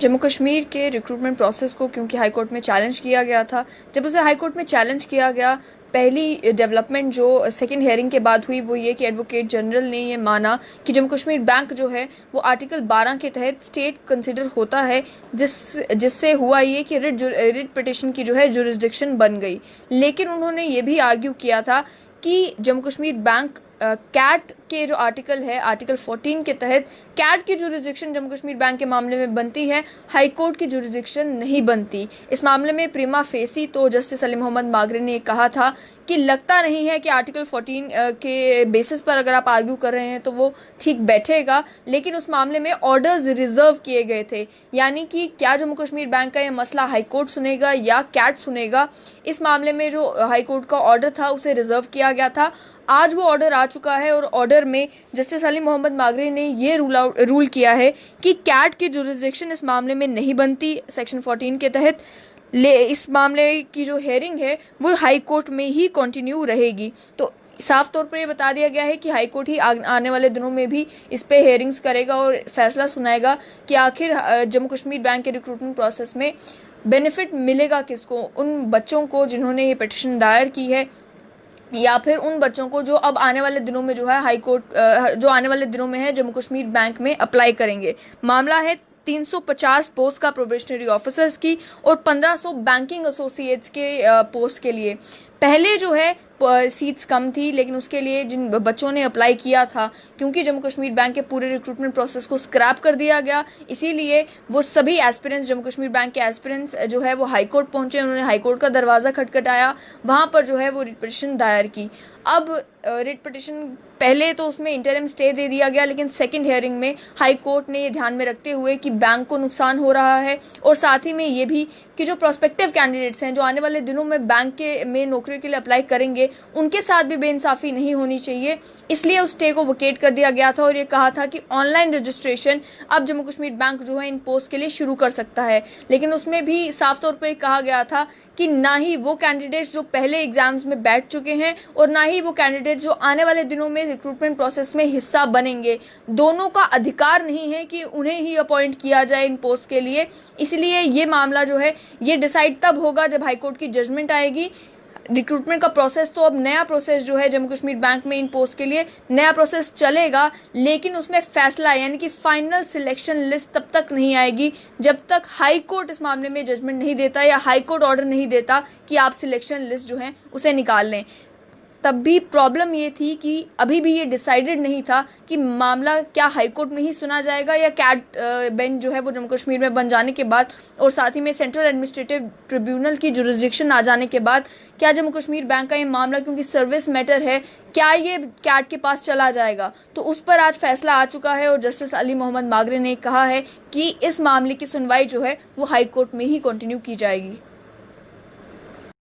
जम्मू कश्मीर के recruitment process को क्योंकि हाई कोर्ट में चैलेंज किया गया था, जब उसे हाई कोर्ट में चैलेंज किया गया, पहली डेवलपमेंट जो सेकेंड हेयरिंग के बाद हुई वो ये कि एडवोकेट जनरल ने ये माना कि जम्मू कश्मीर बैंक जो है वो आर्टिकल 12 के तहत स्टेट कंसिडर होता है, जिससे हुआ ये कि रिट पिटिशन की जो है जुरिस्डिक्शन बन गई। लेकिन उन्होंने ये भी आर्ग्यू किया था कि जम्मू कश्मीर बैंक कैट के जो आर्टिकल है, आर्टिकल 14 के तहत कैट की जुरिस्डिक्शन जम्मू कश्मीर बैंक के मामले में बनती है, हाई कोर्ट की जुरिस्डिक्शन नहीं बनती। इस मामले में प्रीमा फेसी तो जस्टिस अली मोहम्मद मागरे ने कहा था कि लगता नहीं है कि आर्टिकल 14 के बेसिस पर अगर आप आर्ग्यू कर रहे हैं तो वो ठीक बैठेगा, लेकिन उस मामले में ऑर्डर्स रिजर्व किए गए थे, यानी कि क्या जम्मू कश्मीर बैंक का ये मसला हाई कोर्ट सुनेगा या कैट सुनेगा। इस मामले में जो हाई कोर्ट का ऑर्डर था उसे रिजर्व किया गया था। आज वो ऑर्डर आ चुका है और ऑर्डर में जस्टिस अली मोहम्मद मागरे ने ये रूल किया है कि कैट की जुरिस्डिक्शन इस मामले में नहीं बनती सेक्शन 14 के तहत। इस मामले की जो हेयरिंग है वो हाई कोर्ट में ही कंटिन्यू रहेगी। तो साफ तौर पर ये बता दिया गया है कि हाई कोर्ट ही आने वाले दिनों में भी इस पे हेयरिंग्स करेगा और फैसला सुनाएगा कि आखिर जम्मू कश्मीर बैंक के रिक्रूटमेंट प्रोसेस में बेनिफिट मिलेगा किसको, उन बच्चों को जिन्होंने ये पिटिशन दायर की है या फिर उन बच्चों को जो अब आने वाले दिनों में जो है हाई कोर्ट जो आने वाले दिनों में है जम्मू कश्मीर बैंक में अप्लाई करेंगे। मामला है 350 पोस्ट का प्रोबेशनरी ऑफिसर्स की और 1500 बैंकिंग एसोसिएट्स के पोस्ट के लिए। पहले जो है सीट्स कम थी, लेकिन उसके लिए जिन बच्चों ने अप्लाई किया था, क्योंकि जम्मू कश्मीर बैंक के पूरे रिक्रूटमेंट प्रोसेस को स्क्रैप कर दिया गया, इसीलिए वो सभी एस्पिरेंट्स, जम्मू कश्मीर बैंक के एस्पिरेंट्स जो है वो हाई कोर्ट पहुंचे। उन्होंने हाई कोर्ट का दरवाज़ा खटखटाया, वहाँ पर जो है वो रिट पिटिशन दायर की। अब रिट पिटिशन पहले तो उसमें इंटरिम स्टे दे दिया गया, लेकिन सेकंड हियरिंग में हाई कोर्ट ने ये ध्यान में रखते हुए कि बैंक को नुकसान हो रहा है और साथ ही में ये भी कि जो प्रोस्पेक्टिव कैंडिडेट्स हैं जो आने वाले दिनों में बैंक के में नौकरियों के लिए अप्लाई करेंगे, उनके साथ भी बेइंसाफ़ी नहीं होनी चाहिए, इसलिए उस स्टे को वकेट कर दिया गया था। और ये कहा था कि ऑनलाइन रजिस्ट्रेशन अब जम्मू कश्मीर बैंक जो है इन पोस्ट के लिए शुरू कर सकता है। लेकिन उसमें भी साफ तौर पर कहा गया था कि ना ही वो कैंडिडेट्स जो पहले एग्जाम्स में बैठ चुके हैं और ना ही वो कैंडिडेट जो आने वाले दिनों में रिक्रूटमेंट प्रोसेस में हिस्सा बनेंगे, दोनों का अधिकार नहीं है कि उन्हें ही अपॉइंट किया जाए इन पोस्ट के लिए। इसलिए ये मामला जो है ये डिसाइड तब होगा जब हाईकोर्ट की जजमेंट आएगी। रिक्रूटमेंट का प्रोसेस तो अब नया प्रोसेस जो है जम्मू कश्मीर बैंक में इन पोस्ट के लिए नया प्रोसेस चलेगा, लेकिन उसमें फैसला यानी कि फाइनल सिलेक्शन लिस्ट तब तक नहीं आएगी जब तक हाई कोर्ट इस मामले में जजमेंट नहीं देता या हाई कोर्ट ऑर्डर नहीं देता कि आप सिलेक्शन लिस्ट जो है उसे निकाल लें। तब भी प्रॉब्लम ये थी कि अभी भी ये डिसाइडेड नहीं था कि मामला क्या हाई कोर्ट में ही सुना जाएगा या कैट बेंच जो है वो जम्मू कश्मीर में बन जाने के बाद और साथ ही में सेंट्रल एडमिनिस्ट्रेटिव ट्रिब्यूनल की जुरिस्डिक्शन आ जाने के बाद क्या जम्मू कश्मीर बैंक का ये मामला, क्योंकि सर्विस मैटर है, क्या ये कैट के पास चला जाएगा। तो उस पर आज फैसला आ चुका है और जस्टिस अली मोहम्मद मागरे ने कहा है कि इस मामले की सुनवाई जो है वो हाई कोर्ट में ही कंटिन्यू की जाएगी।